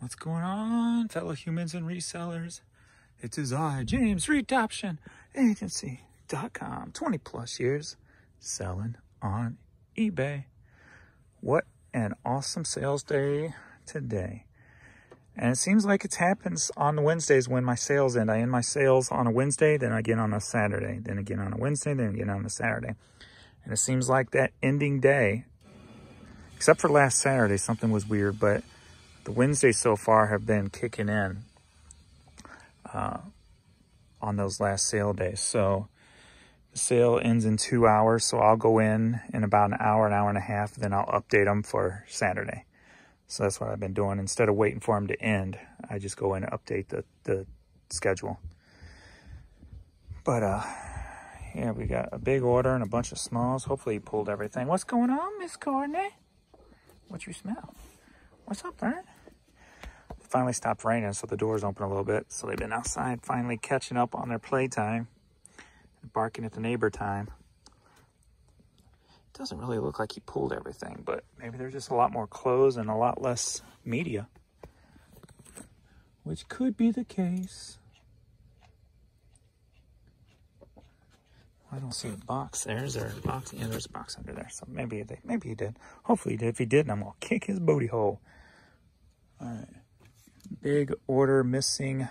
What's going on, fellow humans and resellers? It is I, James Redoption Agency.com. 20 plus years selling on eBay. What an awesome sales day today. And it seems like it happens on the Wednesdays when my sales end. I end my sales on a Wednesday, then again on a Saturday, then again on a Wednesday, then again on a Saturday. And it seems like that ending day, except for last Saturday, something was weird, but the Wednesdays so far have been kicking in on those last sale days. So the sale ends in 2 hours, so I'll go in about an hour and a half, then I'll update them for Saturday. So that's what I've been doing. Instead of waiting for them to end, I just go in and update the schedule. But yeah, we got a big order and a bunch of smalls. Hopefully he pulled everything. What's going on, Miss Courtney? What you smell? What's up, Vern? It finally stopped raining, so the doors open a little bit. So they've been outside finally catching up on their playtime, barking at the neighbor time. It doesn't really look like he pulled everything, but maybe there's just a lot more clothes and a lot less media, which could be the case. I don't see a box there. Is there a box? Yeah, there's a box under there. So maybe he did. Hopefully he did. If he didn't, I'm gonna kick his booty hole. All right. Big order missing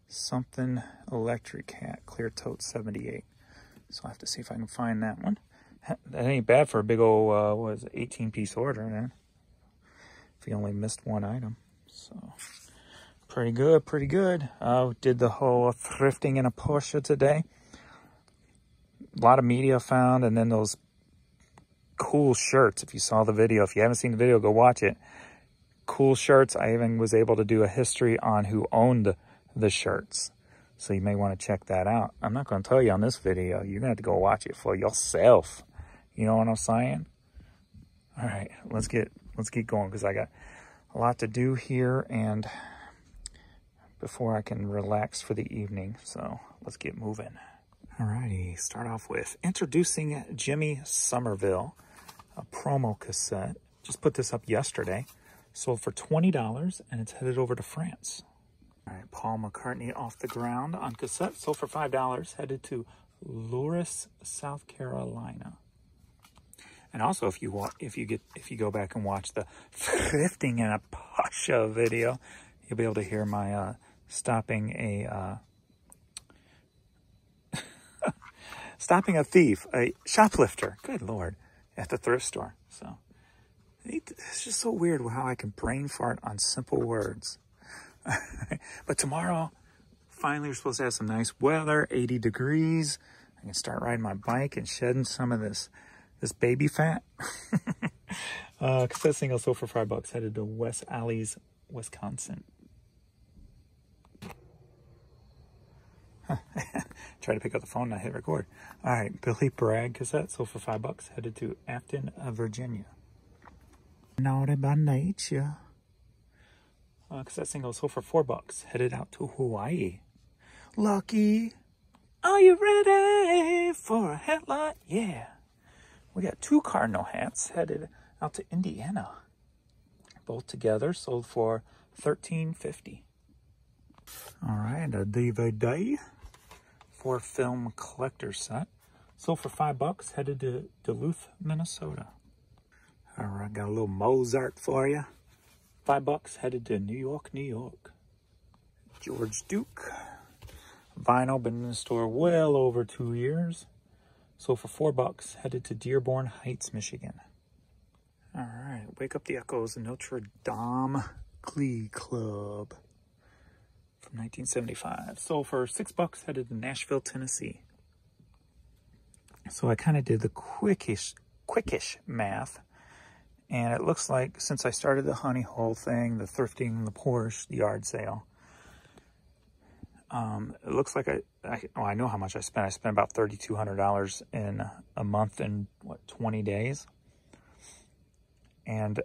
something electric hat, clear tote 78. So I have to see if I can find that one. That ain't bad for a big old, what is it, 18-piece order, man. If he only missed one item. So pretty good, pretty good. Did the whole thrifting in a Porsche today. A lot of media found, and then those cool shirts. If you saw the video, if you haven't seen the video, go watch it. Cool shirts. I even was able to do a history on who owned the shirts. So you may want to check that out. I'm not going to tell you on this video. You're going to have to go watch it for yourself. You know what I'm saying? All right, let's get going, because I got a lot to do here and before I can relax for the evening. So let's get moving. Alrighty, start off with introducing Jimmy Somerville, a promo cassette. Just put this up yesterday. Sold for $20, and it's headed over to France. All right, Paul McCartney off the ground on cassette. Sold for $5, headed to Loris, South Carolina. And also, if you go back and watch the thrifting in a Porsche video, you'll be able to hear my stopping a thief, a shoplifter, good Lord, at the thrift store. So it's just so weird how I can brain fart on simple words. But tomorrow, finally, we're supposed to have some nice weather, 80 degrees. I can start riding my bike and shedding some of this baby fat. Cassette single sold for $5, headed to West Allis, Wisconsin. Try to pick up the phone and I hit record. All right, Billy Bragg cassette sold for $5, headed to Afton, Virginia. Naughty by nature. Cassette single sold for $4, headed out to Hawaii. Lucky, are you ready for a headlight? Yeah. We got 2 Cardinal hats headed out to Indiana. Both together sold for $13.50. All right, a DVD. 4-film collector set. Sold for $5, headed to Duluth, Minnesota. All right, got a little Mozart for you. $5, headed to New York, New York. George Duke. Vinyl, been in the store well over 2 years. Sold for $4, headed to Dearborn Heights, Michigan. All right, Wake Up the Echoes, Notre Dame Glee Club. From 1975. Sold for $6, headed to Nashville, Tennessee. So I kind of did the quickish math. And it looks like since I started the honey hole thing, the thrifting, the Porsche, the yard sale, it looks like I know how much I spent. I spent about $3,200 in a month and 20 days. And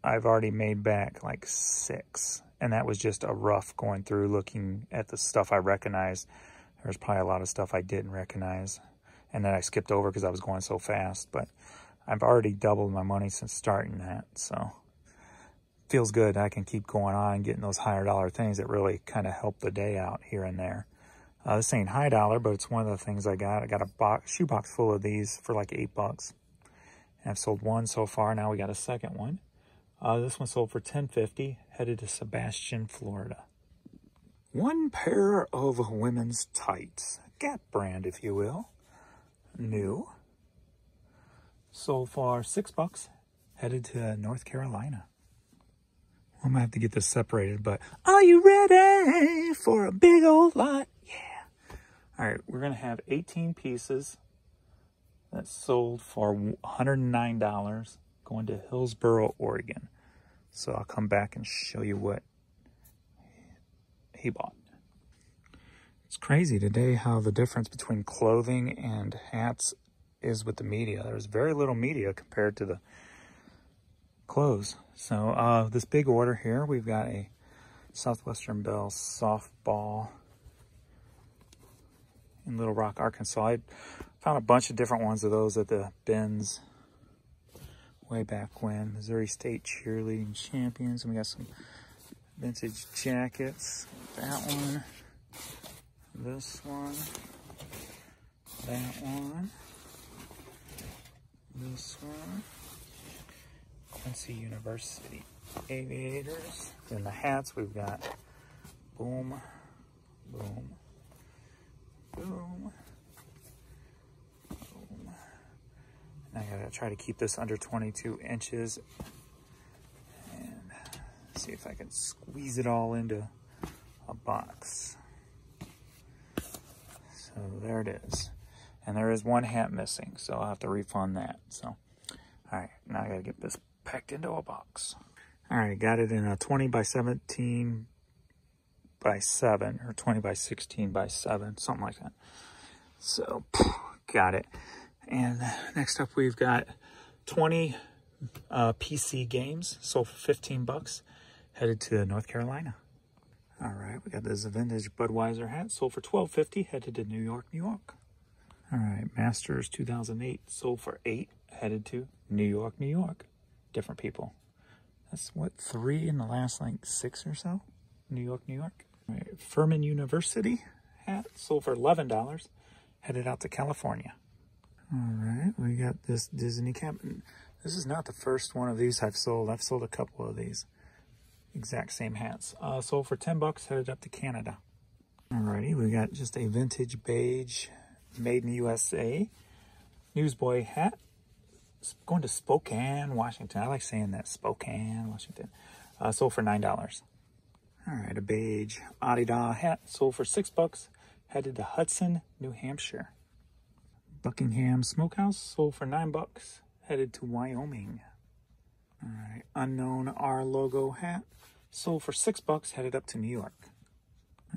I've already made back like 6. And that was just a rough going through looking at the stuff I recognized. There's probably a lot of stuff I didn't recognize. And then I skipped over because I was going so fast. But I've already doubled my money since starting that. So feels good. I can keep going on and getting those higher dollar things that really kind of help the day out here and there. This ain't high dollar, but it's one of the things I got. I got a shoe box full of these for like $8. And I've sold one so far. Now we got a second one. This one sold for $10.50, headed to Sebastian, Florida. One pair of women's tights, Gap brand, if you will, new. Sold for $6, headed to North Carolina. I might have to get this separated, but are you ready for a big old lot? Yeah. All right, we're gonna have 18 pieces that sold for $109, going to Hillsboro, Oregon. So I'll come back and show you what he bought. It's crazy today how the difference between clothing and hats is with the media. There's very little media compared to the clothes. So this big order here, we've got a Southwestern Bell softball in Little Rock, Arkansas. I found a bunch of different ones of those at the bins way back when. Missouri State cheerleading champions. And we got some vintage jackets. That one, this one, that one, this one. Quincy University Aviators. In the hats, we've got boom, boom, boom, boom. And I gotta try to keep this under 22 inches and see if I can squeeze it all into a box. So there it is. And there is one hat missing, so I'll have to refund that. So, all right, now I gotta get this packed into a box. All right, got it in a 20 by 17 by 7 or 20 by 16 by 7, something like that. So, got it. And next up, we've got 20 PC games, sold for $15, headed to North Carolina. All right, we got this vintage Budweiser hat, sold for $12.50, headed to New York, New York. All right, Masters 2008, sold for $8, headed to New York, New York. Different people. That's what, 3 in the last like 6 or so? New York, New York. All right, Furman University hat, sold for $11, headed out to California. All right, we got this Disney cap. This is not the first one of these I've sold. I've sold a couple of these exact same hats. Sold for $10, headed up to Canada. Alrighty, we got just a vintage beige, made in the USA Newsboy hat. Going to Spokane, Washington. I like saying that, Spokane, Washington. Sold for $9. All right, a beige Adidas hat, sold for $6, headed to Hudson, New Hampshire. Buckingham Smokehouse, sold for $9, headed to Wyoming. All right, unknown R logo hat, sold for $6, headed up to New York.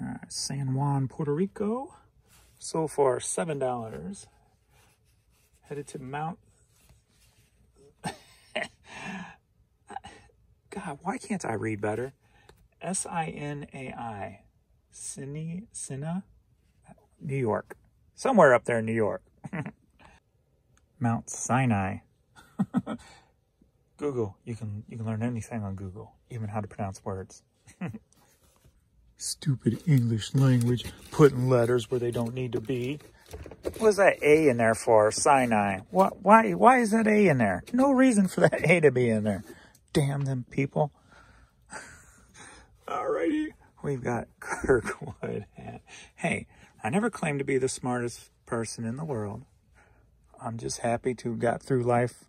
All right, San Juan, Puerto Rico, sold for $7, headed to Mount. God, why can't I read better? Sinai, Sina, New York, somewhere up there in New York. Mount Sinai. Google, you can learn anything on Google, even how to pronounce words. Stupid English language, putting letters where they don't need to be. What's that A in there for? Sinai. What? Why is that A in there? No reason for that A to be in there. Damn them people. Alrighty, we've got Kirkwood hat. Hey, I never claimed to be the smartest person in the world. I'm just happy to have got through life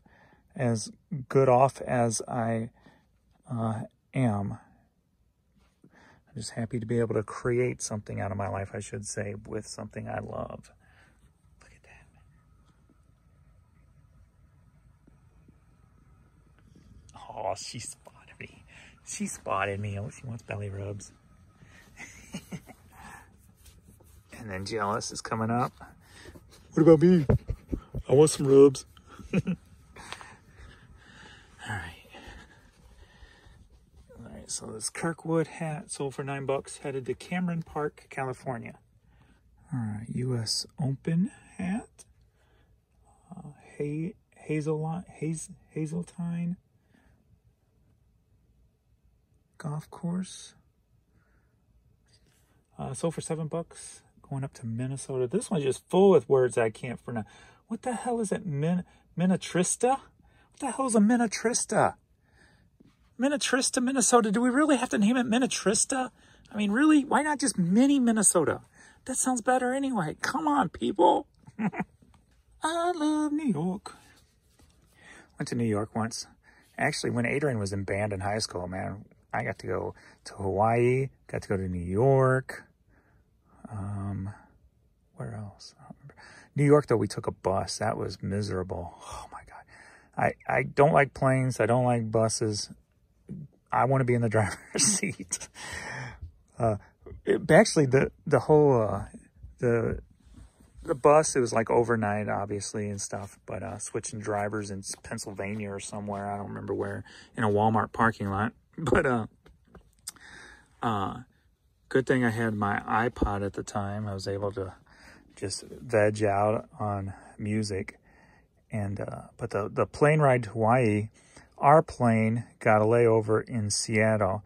as good off as I am. I'm just happy to be able to create something out of my life, I should say, with something I love. Look at that. Oh, she spotted me. She spotted me. Oh, she wants belly rubs. And then Jealous is coming up. What about me? I want some rubs. All right, so this Kirkwood hat sold for $9, headed to Cameron Park, California. All right, U.S. Open hat. Hazeltine. golf course. Sold for $7. Going up to Minnesota. This one's just full with words I can't pronounce. What the hell is it? Minnetrista? What the hell is a Minnetrista? Minnetrista, Minnesota. Do we really have to name it Minnetrista? I mean, really? Why not just mini Minnesota? That sounds better anyway. Come on, people. I love New York. Went to New York once. Actually, when Adrian was in band in high school, man, I got to go to Hawaii, got to go to New York. Where else? I don't remember. New York, though, we took a bus. That was miserable. Oh, my God. I don't like planes. I don't like buses. I want to be in the driver's seat. Actually, the whole, the bus, it was like overnight, obviously, and stuff. But switching drivers in Pennsylvania or somewhere. I don't remember where. In a Walmart parking lot. But, good thing I had my iPod at the time. I was able to just veg out on music. And but the plane ride to Hawaii, our plane got a layover in Seattle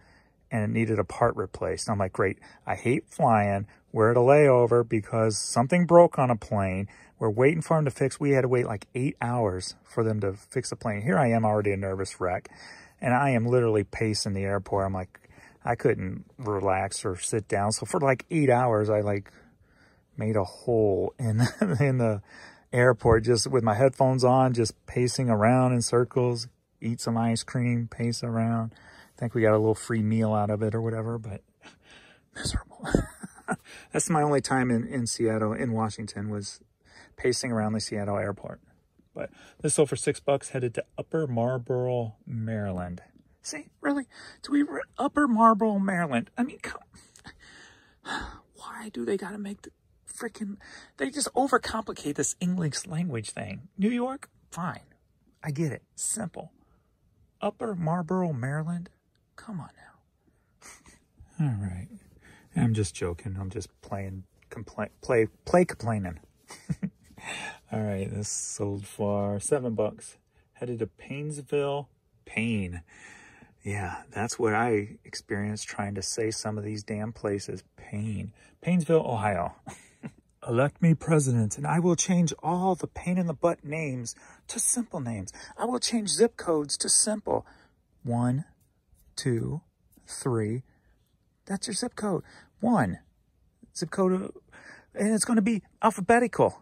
and it needed a part replaced. I'm like, great, I hate flying. We're at a layover because something broke on a plane. We're waiting for them to fix. We had to wait like 8 hours for them to fix the plane. Here I am, already a nervous wreck. And I am literally pacing the airport. I'm like, I couldn't relax or sit down. So for like 8 hours, I like made a hole in the airport just with my headphones on, just pacing around in circles, eat some ice cream, pace around. I think we got a little free meal out of it or whatever, but miserable. That's my only time in Seattle, in Washington, was pacing around the Seattle airport. But this sold for $6, headed to Upper Marlboro, Maryland. See, really? Upper Marlboro, Maryland? I mean, come. Why do they got to make the freaking... They just overcomplicate this English language thing. New York? Fine. I get it. Simple. Upper Marlboro, Maryland? Come on now. All right. I'm just joking. I'm just complaining. All right. This sold for $7. Headed to Painesville, Paine. Yeah, that's what I experienced trying to say some of these damn places. Painesville, Ohio. Elect me president, and I will change all the pain in the butt names to simple names. I will change zip codes to simple. 1, 2, 3. That's your zip code. 1. Zip code, and it's going to be alphabetical.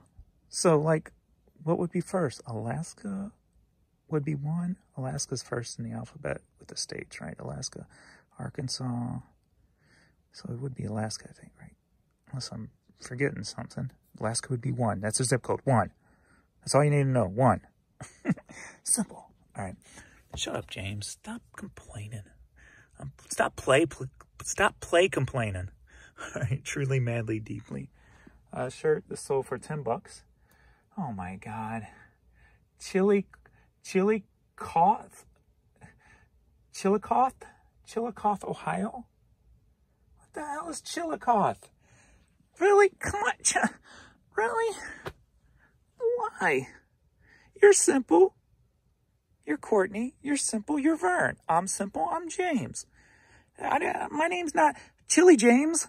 So, like, what would be first? Alaska would be 1. Alaska's first in the alphabet with the states, right? Alaska, Arkansas. So it would be Alaska, I think, right? Unless I'm forgetting something. Alaska would be 1. That's a zip code. 1. That's all you need to know. 1. Simple. All right. Shut up, James. Stop complaining. Stop play complaining. All right. Truly, madly, deeply. Shirt. This sold for $10. Oh my God. Chillicothe, Ohio? What the hell is Chillicothe? Really? Come on. Really? Why? You're simple. You're Courtney. You're simple. You're Vern. I'm simple. I'm James. My name's not Chili James.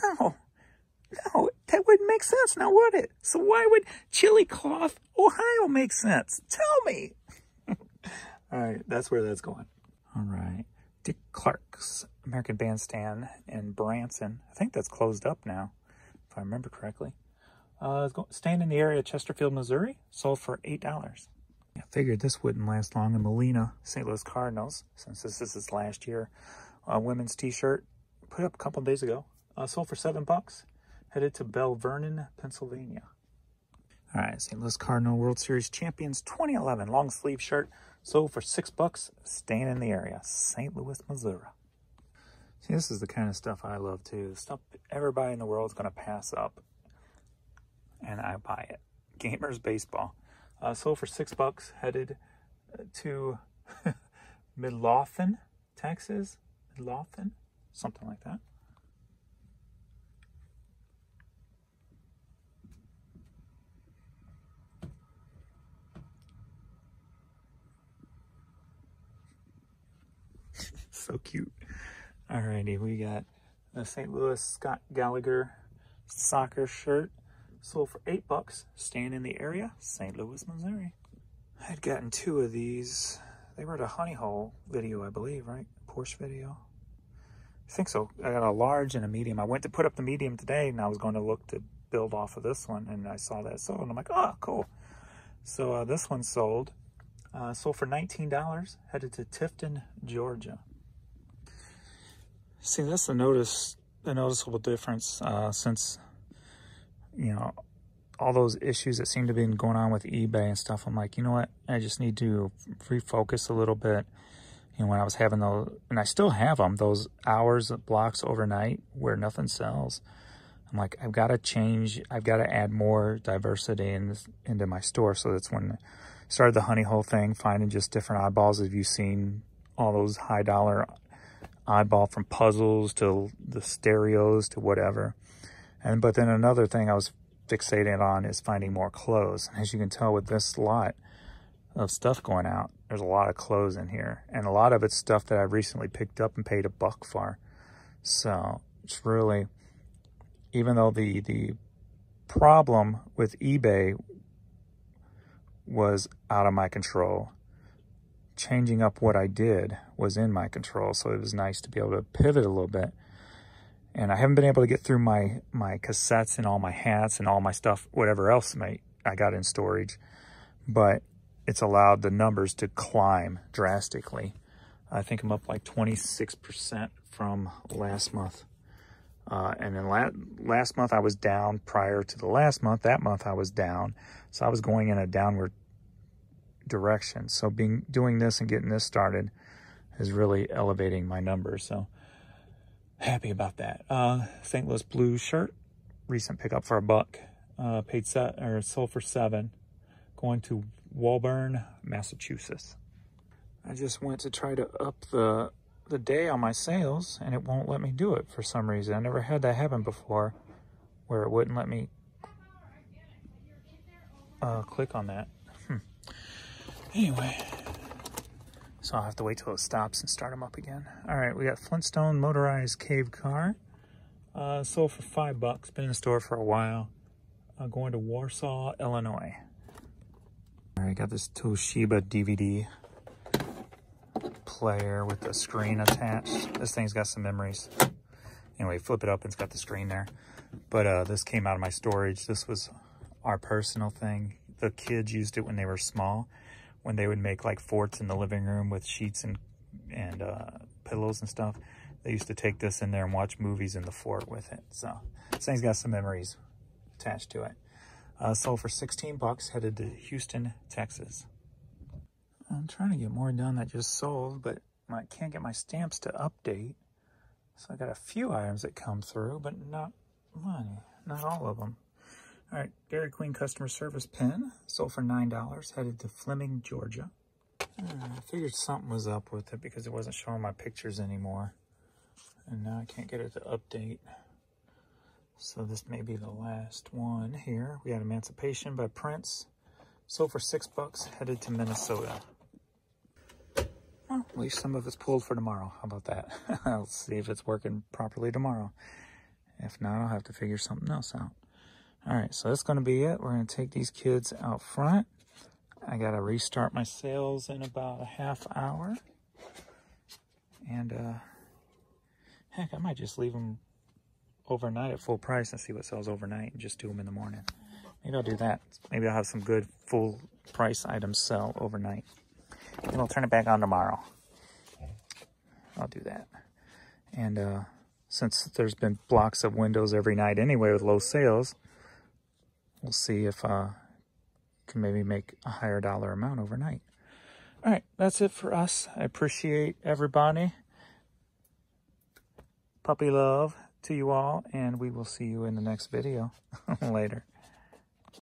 No, that wouldn't make sense now, would it? So why would Chillicothe, Ohio make sense? Tell me. All right, that's where that's going. All right. Dick Clark's American Bandstand in Branson. I think that's closed up now, if I remember correctly. Staying in the area of Chesterfield, Missouri. Sold for $8. I figured this wouldn't last long. In Molina, St. Louis Cardinals, since this is last year. Women's t-shirt put up a couple of days ago. Sold for $7. Headed to Bell Vernon, Pennsylvania. All right, St. Louis Cardinal World Series Champions 2011 long sleeve shirt. Sold for $6. Staying in the area, St. Louis, Missouri. See, this is the kind of stuff I love too. The stuff everybody in the world is going to pass up, and I buy it. Gamers Baseball. Sold for $6. Headed to Midlothian, Texas. Midlothian, something like that. So cute. Alrighty, we got the St. Louis Scott Gallagher soccer shirt. Sold for $8, staying in the area, St. Louis, Missouri. I had gotten 2 of these. They were at a honey hole video, I believe, right? Porsche video. I think so. I got a large and a medium. I went to put up the medium today, and I was going to look to build off of this one, and I saw that sold, and I'm like, oh, cool. So this one sold. Sold for $19, headed to Tifton, Georgia. See, that's the noticeable difference since, you know, all those issues that seem to be going on with eBay and stuff. I'm like, you know what? I just need to refocus a little bit. You know, when I was having those, and I still have them, those hours of blocks overnight where nothing sells. I'm like, I've got to change. I've got to add more diversity into my store. So that's when I started the honey hole thing, finding just different oddballs. Have you seen all those high dollar oddball, from puzzles to the stereos to whatever? But then another thing I was fixated on is finding more clothes. As you can tell with this lot of stuff going out, there's a lot of clothes in here, and a lot of it's stuff that I recently picked up and paid $1 for. So it's really, even though the problem with eBay was out of my control, changing up what I did was in my control. So it was nice to be able to pivot a little bit. And I haven't been able to get through my cassettes and all my hats and all my stuff, whatever else I got in storage. But it's allowed the numbers to climb drastically. I think I'm up like 26% from last month. And then last month I was down prior to the last month. That month I was down. So I was going in a downward direction. So doing this and getting this started is really elevating my numbers. So happy about that. St. Louis blue shirt, recent pickup for $1. Sold for $7. Going to Woburn, Massachusetts. I just went to try to up the day on my sales, and it won't let me do it for some reason. I never had that happen before, where it wouldn't let me click on that. Anyway. So I'll have to wait till it stops and start them up again. All right, we got Flintstone motorized cave car. Sold for $5. Been in the store for a while. Going to Warsaw, Illinois. All right, got this Toshiba DVD player with the screen attached. This thing's got some memories. Anyway, flip it up and it's got the screen there. But this came out of my storage. This was our personal thing. The kids used it when they were small, when they would make like forts in the living room with sheets and pillows and stuff. They used to take this in there and watch movies in the fort with it. So this thing's got some memories attached to it. Sold for $16, headed to Houston, Texas. I'm trying to get more done that just sold, but I can't get my stamps to update. So I got a few items that come through, but not many, not all of them. All right, Dairy Queen customer service pen, sold for $9, headed to Fleming, Georgia. I figured something was up with it because it wasn't showing my pictures anymore. And now I can't get it to update. So this may be the last one here. We got Emancipation by Prince, sold for $6, headed to Minnesota. Well, at least some of it's pulled for tomorrow. How about that? I'll see if it's working properly tomorrow. If not, I'll have to figure something else out. All right, so that's going to be it. We're going to take these kids out front. I got to restart my sales in about a half hour. And, heck, I might just leave them overnight at full price and see what sells overnight and just do them in the morning. Maybe I'll do that. Maybe I'll have some good full price items sell overnight. And I'll turn it back on tomorrow. I'll do that. And since there's been blocks of windows every night anyway with low sales, we'll see if can maybe make a higher dollar amount overnight. All right, that's it for us. I appreciate everybody. Puppy love to you all, and we will see you in the next video. Later.